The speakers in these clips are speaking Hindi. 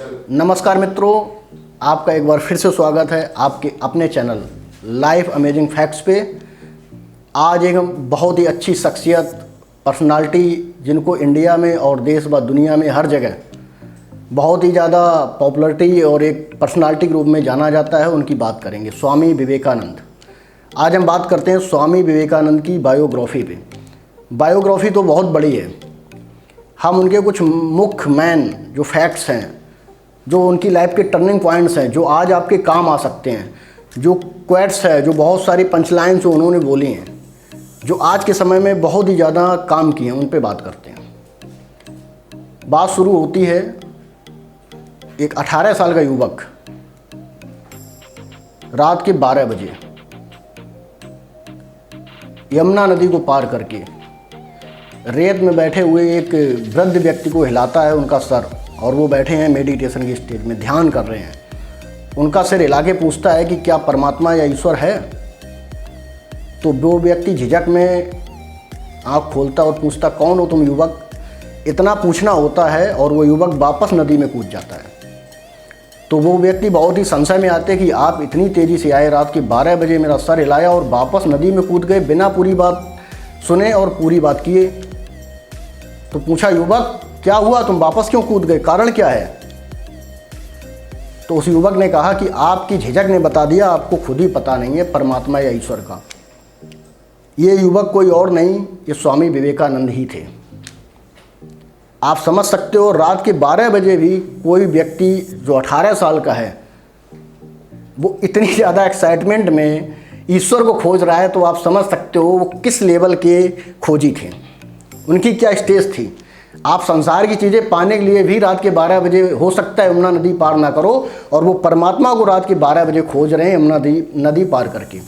नमस्कार मित्रों, आपका एक बार फिर से स्वागत है आपके अपने चैनल लाइफ अमेजिंग फैक्ट्स पे। आज एक बहुत ही अच्छी शख्सियत, पर्सनालिटी, जिनको इंडिया में और देश व दुनिया में हर जगह बहुत ही ज़्यादा पॉपुलरिटी और एक पर्सनालिटी के रूप में जाना जाता है, उनकी बात करेंगे। स्वामी विवेकानंद। आज हम बात करते हैं स्वामी विवेकानंद की बायोग्राफी पे। बायोग्राफी तो बहुत बड़ी है, हम उनके कुछ मुख्य मेन जो फैक्ट्स हैं, जो उनकी लाइफ के टर्निंग पॉइंट्स हैं, जो आज आपके काम आ सकते हैं, जो क्वेट्स है, जो बहुत सारी पंचलाइन्स जो उन्होंने बोली हैं, जो आज के समय में बहुत ही ज़्यादा काम किए हैं, उन पे बात करते हैं। बात शुरू होती है एक 18 साल का युवक रात के 12 बजे यमुना नदी को पार करके रेत में बैठे हुए एक वृद्ध व्यक्ति को हिलाता है उनका सर, और वो बैठे हैं मेडिटेशन की स्टेज में, ध्यान कर रहे हैं। उनका सिर हिला के पूछता है कि क्या परमात्मा या ईश्वर है? तो वो व्यक्ति झिझक में आँख खोलता और पूछता, कौन हो तुम युवक? इतना पूछना होता है और वो युवक वापस नदी में कूद जाता है। तो वो व्यक्ति बहुत ही संशय में आते कि आप इतनी तेज़ी से आए, रात के 12 बजे मेरा सर हिलाया और वापस नदी में कूद गए बिना पूरी बात सुने और पूरी बात किए। तो पूछा, युवक क्या हुआ, तुम वापस क्यों कूद गए, कारण क्या है? तो उस युवक ने कहा कि आपकी झिझक ने बता दिया, आपको खुद ही पता नहीं है परमात्मा या ईश्वर का। ये युवक कोई और नहीं, ये स्वामी विवेकानंद ही थे। आप समझ सकते हो, रात के 12 बजे भी कोई व्यक्ति जो 18 साल का है वो इतनी ज़्यादा एक्साइटमेंट में ईश्वर को खोज रहा है, तो आप समझ सकते हो वो किस लेवल के खोजी थे, उनकी क्या स्टेज थी। आप संसार की चीज़ें पाने के लिए भी रात के 12 बजे हो सकता है यमुना नदी पार ना करो, और वो परमात्मा को रात के 12 बजे खोज रहे हैं यमुना नदी पार करके।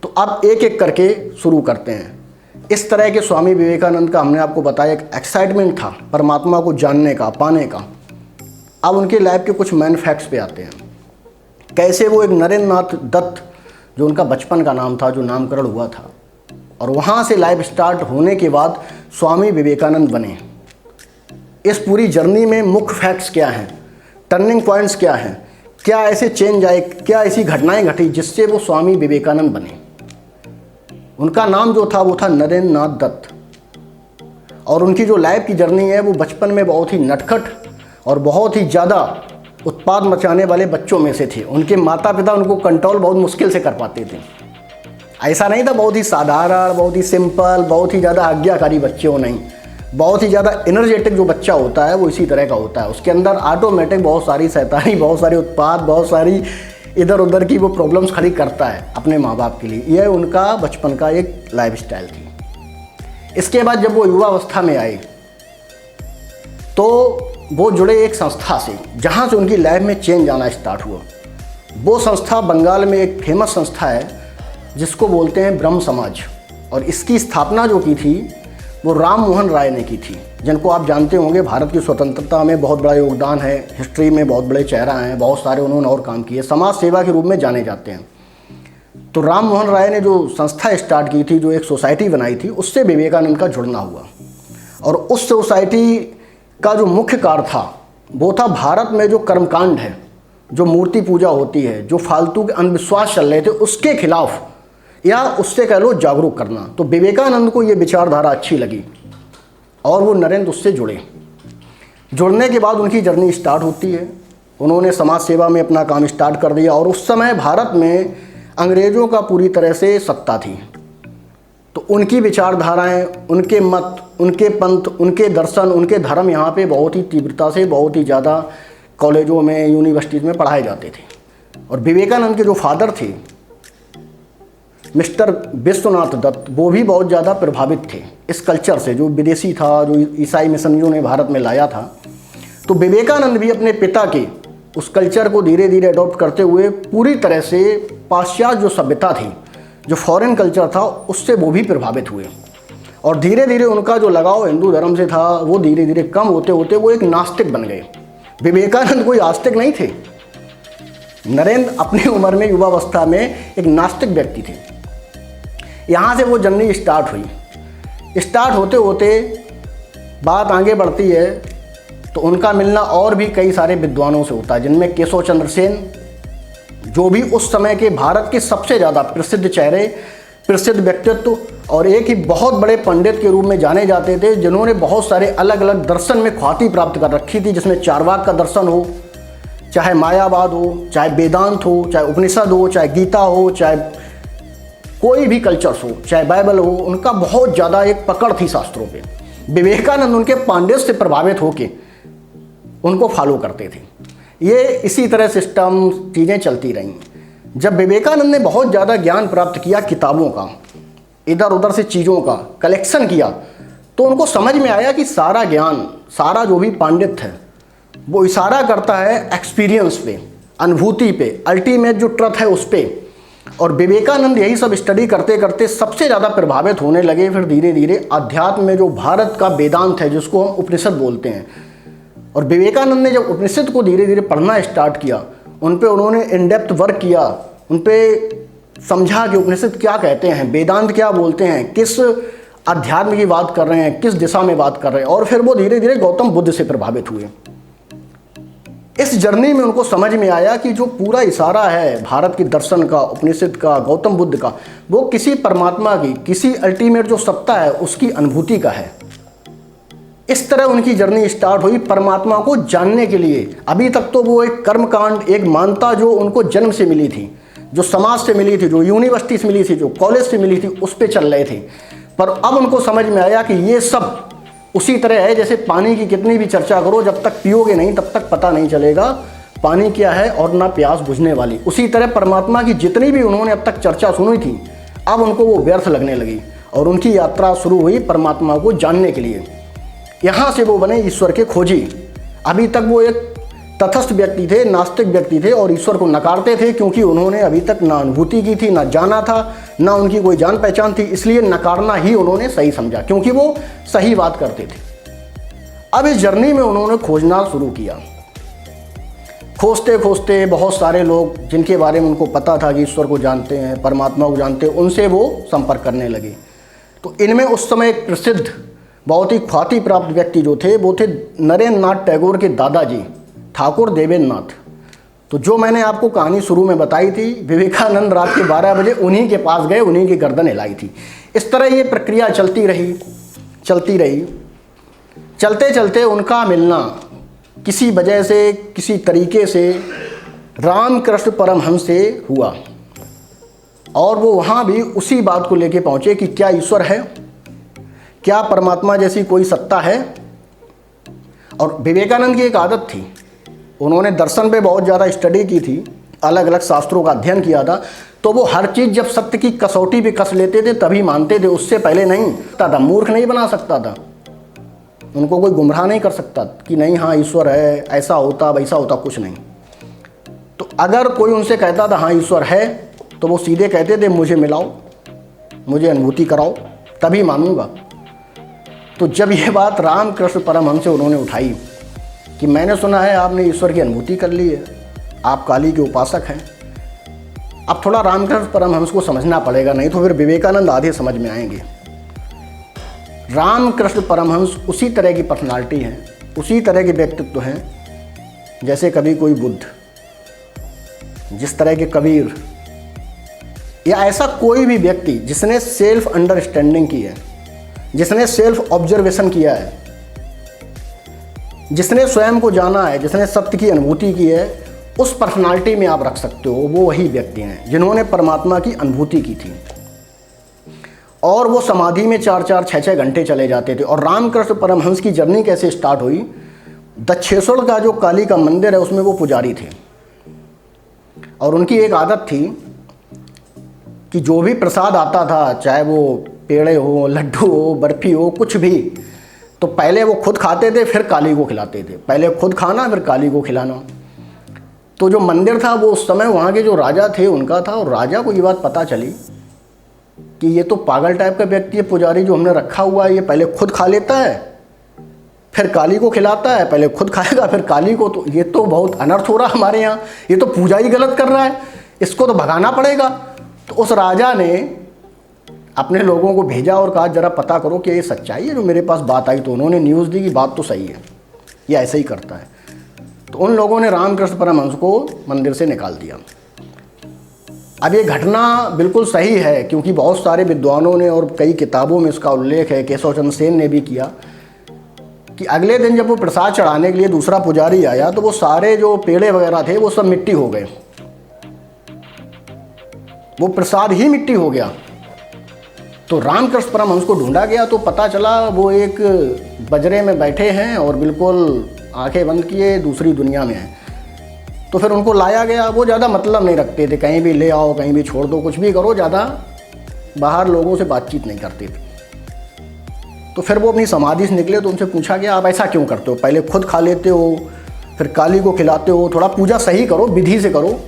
तो अब एक एक करके शुरू करते हैं। इस तरह के स्वामी विवेकानंद का हमने आपको बताया एक एक्साइटमेंट था परमात्मा को जानने का, पाने का। अब उनके लाइफ के कुछ मैन फैक्ट्स पे आते हैं। कैसे वो एक नरेंद्र नाथ दत्त, जो उनका बचपन का नाम था, जो नामकरण हुआ था, और वहाँ से लाइफ स्टार्ट होने के बाद स्वामी विवेकानंद बने। इस पूरी जर्नी में मुख्य फैक्ट्स क्या हैं, टर्निंग पॉइंट्स क्या हैं, क्या ऐसे चेंज आए, क्या ऐसी घटनाएं घटी जिससे वो स्वामी विवेकानंद बने। उनका नाम जो था वो था नरेंद्र नाथ दत्त, और उनकी जो लाइफ की जर्नी है वो बचपन में बहुत ही नटखट और बहुत ही ज़्यादा उत्पाद मचाने वाले बच्चों में से थे। उनके माता पिता उनको कंट्रोल बहुत मुश्किल से कर पाते थे। ऐसा नहीं था बहुत ही साधारण, बहुत ही सिंपल, बहुत ही ज़्यादा आज्ञाकारी बच्चे हो, नहीं। बहुत ही ज़्यादा एनर्जेटिक जो बच्चा होता है वो इसी तरह का होता है। उसके अंदर ऑटोमेटिक बहुत सारी शैतानी, बहुत सारे उत्पाद, बहुत सारी इधर उधर की वो प्रॉब्लम्स खड़ी करता है अपने माँ बाप के लिए। यह उनका बचपन का एक लाइफ स्टाइल थी। इसके बाद जब वो युवावस्था में आए तो वो जुड़े एक संस्था से, जहाँ से उनकी लाइफ में चेंज आना स्टार्ट हुआ। वो संस्था बंगाल में एक फेमस संस्था है जिसको बोलते हैं ब्रह्म समाज, और इसकी स्थापना जो की थी वो राम मोहन राय ने की थी, जिनको आप जानते होंगे। भारत की स्वतंत्रता में बहुत बड़ा योगदान है, हिस्ट्री में बहुत बड़े चेहरा हैं, बहुत सारे उन्होंने और काम किए, समाज सेवा के रूप में जाने जाते हैं। तो राम मोहन राय ने जो संस्था स्टार्ट की थी, जो एक सोसाइटी बनाई थी, उससे विवेकानंद का जुड़ना हुआ। और उस सोसाइटी का जो मुख्य कार्य था वो था भारत में जो कर्मकांड है, जो मूर्ति पूजा होती है, जो फालतू के अंधविश्वास चल रहे थे, उसके खिलाफ या उससे कह लो जागरूक करना। तो विवेकानंद को ये विचारधारा अच्छी लगी और वो नरेंद्र उससे जुड़े। जुड़ने के बाद उनकी जर्नी स्टार्ट होती है। उन्होंने समाज सेवा में अपना काम स्टार्ट कर दिया, और उस समय भारत में अंग्रेज़ों का पूरी तरह से सत्ता थी। तो उनकी विचारधाराएं, उनके मत, उनके पंथ, उनके दर्शन, उनके धर्म यहाँ पे बहुत ही तीव्रता से, बहुत ही ज़्यादा कॉलेजों में, यूनिवर्सिटीज़ में पढ़ाए जाते थे। और विवेकानंद के जो फादर थे मिस्टर विश्वनाथ दत्त, वो भी बहुत ज़्यादा प्रभावित थे इस कल्चर से, जो विदेशी था, जो ईसाई मिशनरियों ने भारत में लाया था। तो विवेकानंद भी अपने पिता के उस कल्चर को धीरे धीरे अडॉप्ट करते हुए पूरी तरह से पाश्चात्य जो सभ्यता थी, जो फॉरेन कल्चर था, उससे वो भी प्रभावित हुए। और धीरे धीरे उनका जो लगाव हिंदू धर्म से था वो धीरे धीरे कम होते होते वो एक नास्तिक बन गए। विवेकानंद कोई आस्तिक नहीं थे। नरेंद्र अपनी उम्र में, युवावस्था में एक नास्तिक व्यक्ति थे। यहाँ से वो जर्नी स्टार्ट हुई। स्टार्ट होते होते बात आगे बढ़ती है तो उनका मिलना और भी कई सारे विद्वानों से होता है, जिनमें केशव चंद्र सेन, जो भी उस समय के भारत के सबसे ज़्यादा प्रसिद्ध चेहरे, प्रसिद्ध व्यक्तित्व और एक ही बहुत बड़े पंडित के रूप में जाने जाते थे, जिन्होंने बहुत सारे अलग अलग दर्शन में ख्याति प्राप्त कर रखी थी, जिसमें चारवाक का दर्शन हो, चाहे मायावाद हो, चाहे वेदांत हो, चाहे उपनिषद हो, चाहे गीता हो, चाहे कोई भी कल्चर्स हो, चाहे बाइबल हो, उनका बहुत ज़्यादा एक पकड़ थी शास्त्रों पे। विवेकानंद उनके पांडित्य से प्रभावित होके उनको फॉलो करते थे। ये इसी तरह सिस्टम चीज़ें चलती रहीं। जब विवेकानंद ने बहुत ज़्यादा ज्ञान प्राप्त किया, किताबों का, इधर उधर से चीज़ों का कलेक्शन किया, तो उनको समझ में आया कि सारा ज्ञान, सारा जो भी पांडित्य है, वो इशारा करता है एक्सपीरियंस पे, अनुभूति पे, अल्टीमेट जो ट्रुथ है उस पे। और विवेकानंद यही सब स्टडी करते करते सबसे ज़्यादा प्रभावित होने लगे। फिर धीरे धीरे अध्यात्म में जो भारत का वेदांत है, जिसको हम उपनिषद बोलते हैं, और विवेकानंद ने जब उपनिषद को धीरे धीरे पढ़ना स्टार्ट किया, उन पे उन्होंने इन डेप्थ वर्क किया, उन पे समझा कि उपनिषद क्या कहते हैं, वेदांत क्या बोलते हैं, किस अध्यात्म की बात कर रहे हैं, किस दिशा में बात कर रहे हैं, और फिर वो धीरे धीरे गौतम बुद्ध से प्रभावित हुए। इस जर्नी में उनको समझ में आया कि जो पूरा इशारा है भारत के दर्शन का, उपनिषद का, गौतम बुद्ध का, वो किसी परमात्मा की, किसी अल्टीमेट जो सत्ता है उसकी अनुभूति का है। इस तरह उनकी जर्नी स्टार्ट हुई परमात्मा को जानने के लिए। अभी तक तो वो एक कर्मकांड, एक मानता जो उनको जन्म से मिली थी, जो समाज से मिली थी, जो यूनिवर्सिटी से मिली थी, जो कॉलेज से मिली थी, उस पर चल रहे थे। पर अब उनको समझ में आया कि ये सब उसी तरह है जैसे पानी की कितनी भी चर्चा करो, जब तक पियोगे नहीं तब तक पता नहीं चलेगा पानी क्या है और ना प्यास बुझने वाली। उसी तरह परमात्मा की जितनी भी उन्होंने अब तक चर्चा सुनी थी, अब उनको वो व्यर्थ लगने लगी और उनकी यात्रा शुरू हुई परमात्मा को जानने के लिए। यहाँ से वो बने ईश्वर के खोजी। अभी तक वो एक तटस्थ व्यक्ति थे, नास्तिक व्यक्ति थे और ईश्वर को नकारते थे, क्योंकि उन्होंने अभी तक ना अनुभूति की थी, ना जाना था, ना उनकी कोई जान पहचान थी। इसलिए नकारना ही उन्होंने सही समझा, क्योंकि वो सही बात करते थे। अब इस जर्नी में उन्होंने खोजना शुरू किया। खोजते खोजते बहुत सारे लोग जिनके बारे में उनको पता था कि ईश्वर को जानते हैं, परमात्मा को जानते हैं, उनसे वो संपर्क करने लगे। तो इनमें उस समय एक प्रसिद्ध, बहुत ही ख्याति प्राप्त व्यक्ति जो थे, वो थे नरेंद्र नाथ टैगोर के दादाजी ठाकुर देवेंद्र नाथ। तो जो मैंने आपको कहानी शुरू में बताई थी, विवेकानंद रात के 12 बजे उन्हीं के पास गए, उन्हीं की गर्दन हिलाई थी। इस तरह ये प्रक्रिया चलती रही। चलते चलते उनका मिलना किसी वजह से, किसी तरीके से रामकृष्ण परमहंस से हुआ, और वो वहाँ भी उसी बात को लेके पहुँचे कि क्या ईश्वर है, क्या परमात्मा जैसी कोई सत्ता है। और विवेकानंद की एक आदत थी, उन्होंने दर्शन पे बहुत ज़्यादा स्टडी की थी, अलग अलग शास्त्रों का अध्ययन किया था, तो वो हर चीज़ जब सत्य की कसौटी पे कस लेते थे तभी मानते थे, उससे पहले नहीं था। मूर्ख नहीं बना सकता था, उनको कोई गुमराह नहीं कर सकता कि नहीं हाँ ईश्वर है, ऐसा होता वैसा होता, कुछ नहीं। तो अगर कोई उनसे कहता था हाँ ईश्वर है, तो वो सीधे कहते थे मुझे मिलाओ, मुझे अनुभूति कराओ, तभी मानूंगा। तो जब ये बात रामकृष्ण परमहंस से उन्होंने उठाई कि मैंने सुना है आपने ईश्वर की अनुभूति कर ली है, आप काली के उपासक हैं, अब थोड़ा रामकृष्ण परमहंस को समझना पड़ेगा, नहीं तो फिर विवेकानंद आधे समझ में आएंगे। रामकृष्ण परमहंस उसी तरह की पर्सनालिटी हैं, उसी तरह के व्यक्तित्व हैं जैसे कभी कोई बुद्ध, जिस तरह के कबीर, या ऐसा कोई भी व्यक्ति जिसने सेल्फ अंडरस्टैंडिंग की है, जिसने सेल्फ ऑब्जर्वेशन किया है, जिसने स्वयं को जाना है, जिसने सत्य की अनुभूति की है, उस पर्सनालिटी में आप रख सकते हो। वो वही व्यक्ति हैं जिन्होंने परमात्मा की अनुभूति की थी, और वो समाधि में 4-4, 6-6 घंटे चले जाते थे। और रामकृष्ण परमहंस की जर्नी कैसे स्टार्ट हुई, दक्षेश्वर का जो काली का मंदिर है उसमें वो पुजारी थे, और उनकी एक आदत थी कि जो भी प्रसाद आता था, चाहे वो पेड़े हो, लड्डू हो, बर्फी हो, कुछ भी, तो पहले वो खुद खाते थे फिर काली को खिलाते थे। पहले खुद खाना फिर काली को खिलाना। तो जो मंदिर था वो उस समय वहाँ के जो राजा थे उनका था, और राजा को ये बात पता चली कि ये तो पागल टाइप का व्यक्ति है, पुजारी जो हमने रखा हुआ है, ये पहले खुद खा लेता है फिर काली को खिलाता है, पहले खुद खाएगा फिर काली को, तो ये तो बहुत अनर्थ हो रहा है हमारे यहाँ, ये तो पूजा ही गलत कर रहा है, इसको तो भगाना पड़ेगा। तो उस राजा ने अपने लोगों को भेजा और कहा जरा पता करो कि ये सच्चाई है जो मेरे पास बात आई। तो उन्होंने न्यूज़ दी कि बात तो सही है। ये ऐसे ही करता है। तो उन लोगों ने रामकृष्ण परमहंस को मंदिर से निकाल दिया। अब ये घटना बिल्कुल सही है, क्योंकि बहुत सारे विद्वानों ने और कई किताबों में इसका उल्लेख है, केशव चंद्र सेन ने भी किया, कि अगले दिन जब वो प्रसाद चढ़ाने के लिए दूसरा पुजारी आया तो वो सारे जो पेड़े वगैरह थे वो सब मिट्टी हो गए, वो प्रसाद ही मिट्टी हो गया। तो रामकृष्ण परमहंस को ढूंढा गया तो पता चला वो एक बजरे में बैठे हैं और बिल्कुल आंखें बंद किए दूसरी दुनिया में हैं। तो फिर उनको लाया गया। वो ज़्यादा मतलब नहीं रखते थे, कहीं भी ले आओ कहीं भी छोड़ दो, कुछ भी करो, ज़्यादा बाहर लोगों से बातचीत नहीं करते थे। तो फिर वो अपनी समाधि से निकले तो उनसे पूछा गया आप ऐसा क्यों करते हो, पहले खुद खा लेते हो फिर काली को खिलाते हो, थोड़ा पूजा सही करो, विधि से करो।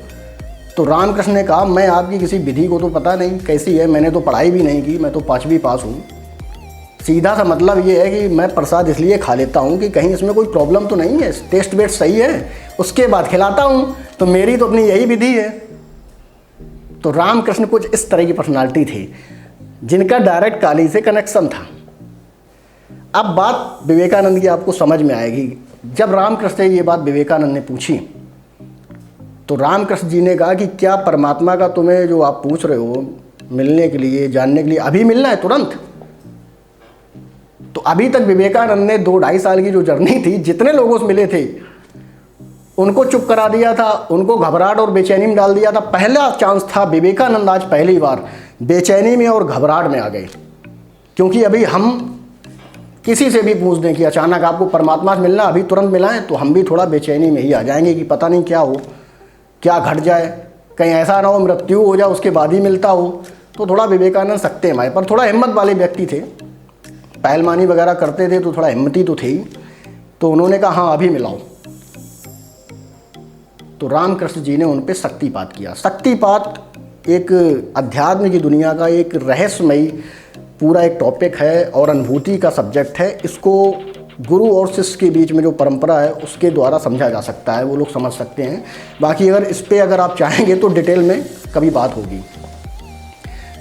तो रामकृष्ण ने कहा मैं आपकी किसी विधि को तो पता नहीं कैसी है, मैंने तो पढ़ाई भी नहीं की, मैं तो 5वीं पास हूँ। सीधा सा मतलब ये है कि मैं प्रसाद इसलिए खा लेता हूँ कि कहीं इसमें कोई प्रॉब्लम तो नहीं है, टेस्ट वेस्ट सही है, उसके बाद खिलाता हूँ, तो मेरी तो अपनी यही विधि है। तो रामकृष्ण कुछ इस तरह की पर्सनालिटी थी जिनका डायरेक्ट काली से कनेक्शन था। अब बात विवेकानंद की आपको समझ में आएगी। जब रामकृष्ण से ये बात विवेकानंद ने पूछी तो रामकृष्ण जी ने कहा कि क्या परमात्मा का तुम्हें जो आप पूछ रहे हो मिलने के लिए, जानने के लिए अभी मिलना है तुरंत? तो अभी तक विवेकानंद ने 2-2.5 साल की जो जर्नी थी, जितने लोगों से मिले थे उनको चुप करा दिया था, उनको घबराहट और बेचैनी में डाल दिया था। पहला चांस था, विवेकानंद आज पहली बार बेचैनी में और घबराहट में आ गए। क्योंकि अभी हम किसी से भी पूछ दें कि अचानक आपको परमात्मा से मिलना, अभी तुरंत मिला है, तो हम भी थोड़ा बेचैनी में ही आ जाएंगे कि पता नहीं क्या हो, क्या घट जाए, कहीं ऐसा ना हो मृत्यु हो जाए उसके बाद ही मिलता हो। तो थोड़ा विवेकानंद सकते हमारे पर थोड़ा हिम्मत वाले व्यक्ति थे, पहलवानी वगैरह करते थे तो थोड़ा हिम्मती तो थे ही। तो उन्होंने कहा हाँ अभी मिलाओ। तो रामकृष्ण जी ने उन पर शक्तिपात किया। शक्तिपात एक अध्यात्म की दुनिया का एक रहस्यमयी पूरा एक टॉपिक है और अनुभूति का सब्जेक्ट है। इसको गुरु और शिष्य के बीच में जो परंपरा है उसके द्वारा समझा जा सकता है, वो लोग समझ सकते हैं। बाकी अगर इस पर अगर आप चाहेंगे तो डिटेल में कभी बात होगी।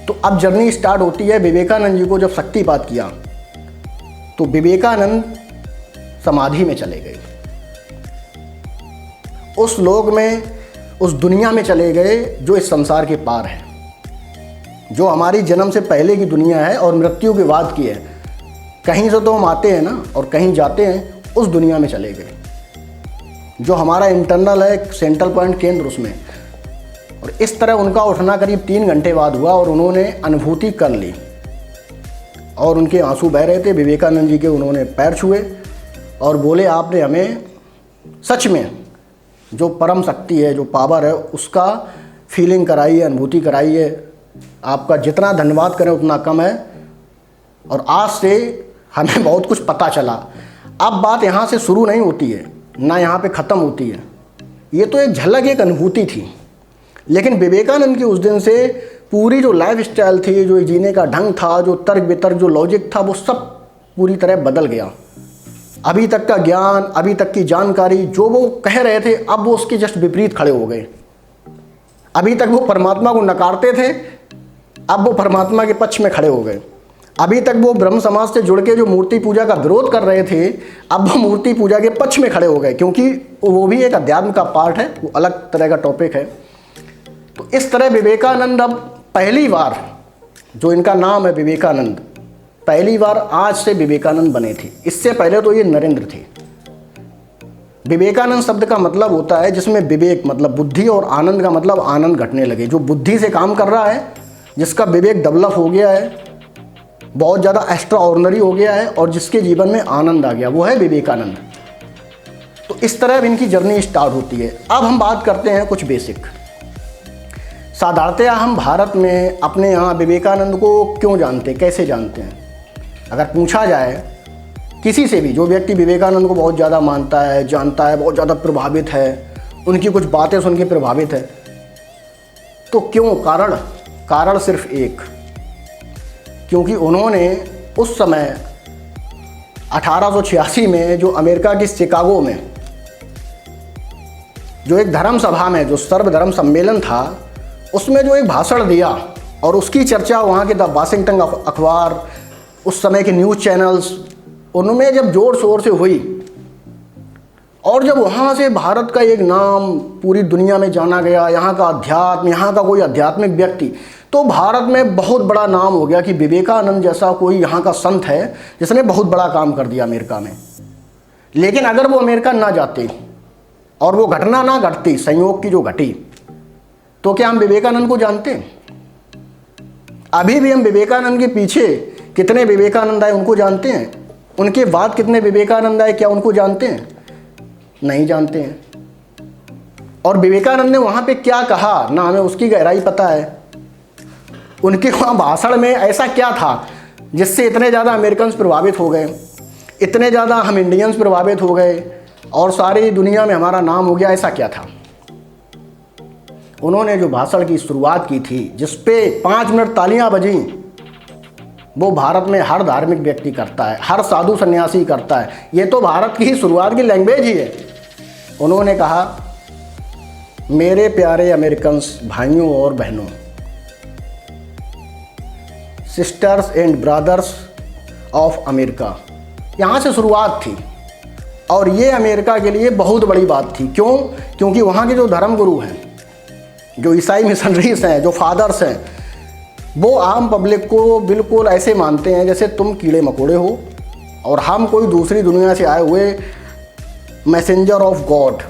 तो अब जर्नी स्टार्ट होती है। विवेकानंद जी को जब शक्तिपात किया तो विवेकानंद समाधि में चले गए, उस लोक में, उस दुनिया में चले गए जो इस संसार के पार है, जो हमारी जन्म से पहले की दुनिया है और मृत्यु के बाद की है। कहीं से तो हम आते हैं ना और कहीं जाते हैं, उस दुनिया में चले गए जो हमारा इंटरनल है, सेंट्रल पॉइंट केंद्र उसमें। और इस तरह उनका उठना करीब 3 घंटे बाद हुआ और उन्होंने अनुभूति कर ली और उनके आंसू बह रहे थे। विवेकानंद जी के उन्होंने पैर छुए और बोले आपने हमें सच में जो परम शक्ति है, जो पावर है, उसका फीलिंग कराई है, अनुभूति कराई है। आपका जितना धन्यवाद करें उतना कम है और आज से हमें बहुत कुछ पता चला। अब बात यहाँ से शुरू नहीं होती है ना यहाँ पे ख़त्म होती है। ये तो एक झलक, एक अनुभूति थी। लेकिन विवेकानंद की उस दिन से पूरी जो लाइफ स्टाइल थी, जो जीने का ढंग था, जो तर्क वितर्क, जो लॉजिक था, वो सब पूरी तरह बदल गया। अभी तक का ज्ञान, अभी तक की जानकारी जो वो कह रहे थे, अब वो उसके जस्ट विपरीत खड़े हो गए। अभी तक वो परमात्मा को नकारते थे, अब वो परमात्मा के पक्ष में खड़े हो गए। अभी तक वो ब्रह्म समाज से जुड़ के जो मूर्ति पूजा का विरोध कर रहे थे, अब वो मूर्ति पूजा के पक्ष में खड़े हो गए, क्योंकि वो भी एक अध्यात्म का पार्ट है, वो अलग तरह का टॉपिक है। तो इस तरह विवेकानंद अब पहली बार, जो इनका नाम है विवेकानंद, पहली बार आज से विवेकानंद बने थे। इससे पहले तो ये नरेंद्र थे। विवेकानंद शब्द का मतलब होता है जिसमें विवेक मतलब बुद्धि और आनंद का मतलब आनंद घटने लगे। जो बुद्धि से काम कर रहा है, जिसका विवेक डेवलप हो गया है, बहुत ज़्यादा एक्स्ट्रा ऑर्डिनरी हो गया है और जिसके जीवन में आनंद आ गया, वो है विवेकानंद। तो इस तरह इनकी जर्नी स्टार्ट होती है। अब हम बात करते हैं कुछ बेसिक। साधारणतया हम भारत में अपने यहाँ विवेकानंद को क्यों जानते हैं, कैसे जानते हैं? अगर पूछा जाए किसी से भी, जो व्यक्ति विवेकानंद को बहुत ज़्यादा मानता है, जानता है, बहुत ज़्यादा प्रभावित है, उनकी कुछ बातें सुन के प्रभावित है, तो क्यों? कारण सिर्फ एक, क्योंकि उन्होंने उस समय 1886 में जो अमेरिका की शिकागो में जो एक धर्म सभा में जो सर्वधर्म सम्मेलन था, उसमें जो एक भाषण दिया और उसकी चर्चा वहाँ के द वाशिंगटन अखबार, उस समय के न्यूज़ चैनल्स, उनमें जब जोर शोर से हुई और जब वहाँ से भारत का एक नाम पूरी दुनिया में जाना गया, यहाँ का अध्यात्म, यहाँ का कोई आध्यात्मिक व्यक्ति, तो भारत में बहुत बड़ा नाम हो गया कि विवेकानंद जैसा कोई यहाँ का संत है जिसने बहुत बड़ा काम कर दिया अमेरिका में। लेकिन अगर वो अमेरिका ना जाते और वो घटना ना घटती, संयोग की जो घटी, तो क्या हम विवेकानंद को जानते? अभी भी हम विवेकानंद के पीछे कितने विवेकानंद आए उनको जानते हैं? उनके बाद कितने विवेकानंद आए, क्या उनको जानते हैं? नहीं जानते हैं। और विवेकानंद ने वहाँ पे क्या कहा ना हमें उसकी गहराई पता है। उनके वहाँ भाषण में ऐसा क्या था जिससे इतने ज़्यादा अमेरिकन्स प्रभावित हो गए, इतने ज़्यादा हम इंडियंस प्रभावित हो गए और सारी दुनिया में हमारा नाम हो गया? ऐसा क्या था? उन्होंने जो भाषण की शुरुआत की थी, जिस पे 5 मिनट तालियां बजी, वो भारत में हर धार्मिक व्यक्ति करता है, हर साधु सन्यासी करता है। ये तो भारत की ही शुरुआत की लैंग्वेज ही है। उन्होंने कहा, मेरे प्यारे अमेरिकन्स भाइयों और बहनों, sisters and brothers of America, यहाँ से शुरुआत थी। और ये अमेरिका के लिए बहुत बड़ी बात थी। क्यों? क्योंकि वहाँ के जो धर्मगुरु हैं, जो ईसाई मिशनरीज हैं, जो फादर्स हैं, वो आम पब्लिक को बिल्कुल ऐसे मानते हैं जैसे तुम कीड़े मकोड़े हो और हम कोई दूसरी दुनिया से आए हुए मैसेंजर ऑफ गॉड,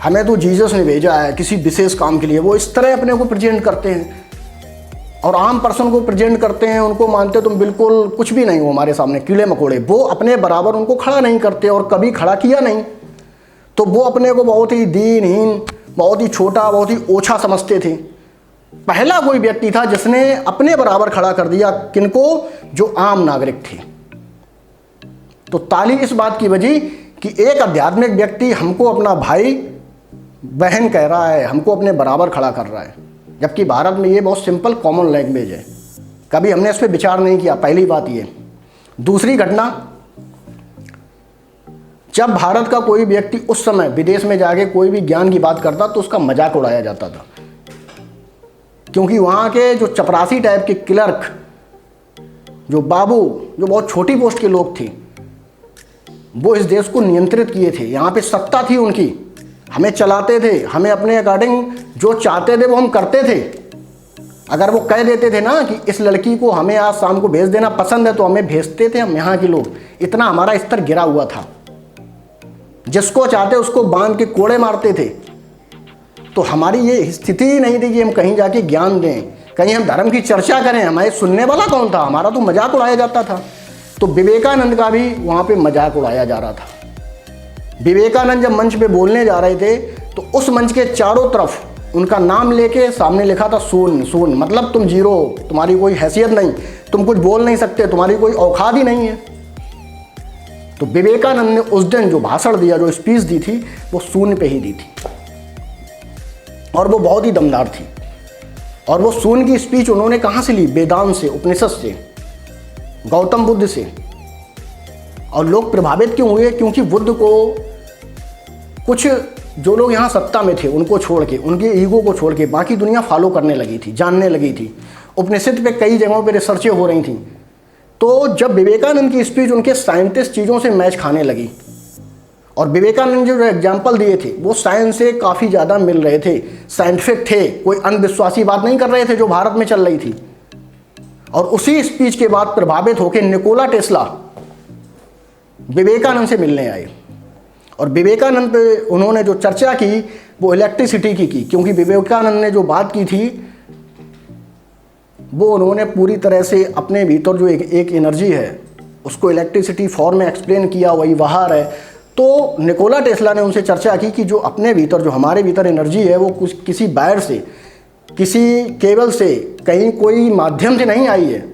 हमें तो जीसस ने भेजा है किसी विशेष काम के लिए। वो इस तरह अपने को प्रेजेंट करते हैं और आम पर्सन को प्रेजेंट करते हैं। उनको मानते तुम बिल्कुल कुछ भी नहीं हो हमारे सामने, कीड़े मकोड़े। वो अपने बराबर उनको खड़ा नहीं करते और कभी खड़ा किया नहीं, तो वो अपने को बहुत ही दीनहीन, बहुत ही छोटा, बहुत ही ओछा समझते थे। पहला कोई व्यक्ति था जिसने अपने बराबर खड़ा कर दिया किनको? जो आम नागरिक थे। तो ताली इस बात की बजी कि एक आध्यात्मिक व्यक्ति हमको अपना भाई बहन कह रहा है, हमको अपने बराबर खड़ा कर रहा है, जबकि भारत में ये बहुत सिंपल कॉमन लैंग्वेज है। कभी हमने इस पर विचार नहीं किया, पहली बात ये। दूसरी घटना, जब भारत का कोई व्यक्ति उस समय विदेश में जाके कोई भी ज्ञान की बात करता तो उसका मजाक उड़ाया जाता था, क्योंकि वहाँ के जो चपरासी टाइप के क्लर्क, जो बाबू, जो बहुत छोटी पोस्ट के लोग थे, वो इस देश को नियंत्रित किए थे। यहाँ पे सत्ता थी उनकी, हमें चलाते थे, हमें अपने अकॉर्डिंग जो चाहते थे वो हम करते थे। अगर वो कह देते थे ना कि इस लड़की को हमें आज शाम को भेज देना पसंद है, तो हमें भेजते थे हम। यहाँ के लोग, इतना हमारा स्तर गिरा हुआ था, जिसको चाहते उसको बांध के कोड़े मारते थे। तो हमारी ये स्थिति ही नहीं थी कि हम कहीं जाके ज्ञान दें, कहीं हम धर्म की चर्चा करें। हमारे सुनने वाला कौन था? हमारा तो मजाक उड़ाया जाता था। तो विवेकानंद का भी वहाँ पे मजाक उड़ाया जा रहा था। विवेकानंद जब मंच पे बोलने जा रहे थे तो उस मंच के चारों तरफ उनका नाम लेके सामने लिखा था शून्य। शून्य मतलब तुम जीरो हो, तुम्हारी कोई हैसियत नहीं, तुम कुछ बोल नहीं सकते, तुम्हारी कोई औकात ही नहीं है। तो विवेकानंद ने उस दिन जो भाषण दिया, जो स्पीच दी थी, वो शून्य पे ही दी थी और वो बहुत ही दमदार थी। और वो शून्य की स्पीच उन्होंने कहाँ से ली? वेदांत से, उपनिषद से, गौतम बुद्ध से। और लोग प्रभावित क्यों हुए? क्योंकि बुद्ध को कुछ जो लोग यहाँ सत्ता में थे उनको छोड़ के, उनके ईगो को छोड़ के बाकी दुनिया फॉलो करने लगी थी, जानने लगी थी। उपनिषद पे कई जगहों पे रिसर्चें हो रही थी। तो जब विवेकानंद की स्पीच उनके साइंटिस्ट चीज़ों से मैच खाने लगी, और विवेकानंद जो एग्जाम्पल दिए थे वो साइंस से काफ़ी ज़्यादा मिल रहे थे, साइंटिफिक थे, कोई अंधविश्वासी बात नहीं कर रहे थे जो भारत में चल रही थी। और उसी स्पीच के बाद प्रभावित होकर निकोला टेस्ला विवेकानंद से मिलने आए। और विवेकानंद पे उन्होंने जो चर्चा की वो इलेक्ट्रिसिटी की क्योंकि विवेकानंद ने जो बात की थी वो उन्होंने पूरी तरह से अपने भीतर जो एक एनर्जी है उसको इलेक्ट्रिसिटी फॉर्म में एक्सप्लेन किया, वही बाहर है। तो निकोला टेस्ला ने उनसे चर्चा की कि जो अपने भीतर, जो हमारे भीतर एनर्जी है, वो कुछ किसी वायर से, किसी केबल से, कहीं कोई माध्यम से नहीं आई है,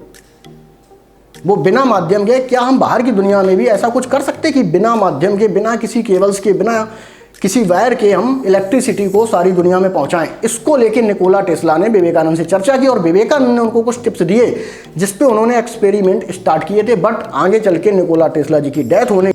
वो बिना माध्यम के। क्या हम बाहर की दुनिया में भी ऐसा कुछ कर सकते कि बिना माध्यम के, बिना किसी केबल्स के, बिना किसी वायर के हम इलेक्ट्रिसिटी को सारी दुनिया में पहुंचाएं? इसको लेकर निकोला टेस्ला ने विवेकानंद से चर्चा की और विवेकानंद ने उनको कुछ टिप्स दिए जिस पे उन्होंने एक्सपेरिमेंट स्टार्ट किए थे। बट आगे चल के निकोला टेस्ला जी की डेथ होने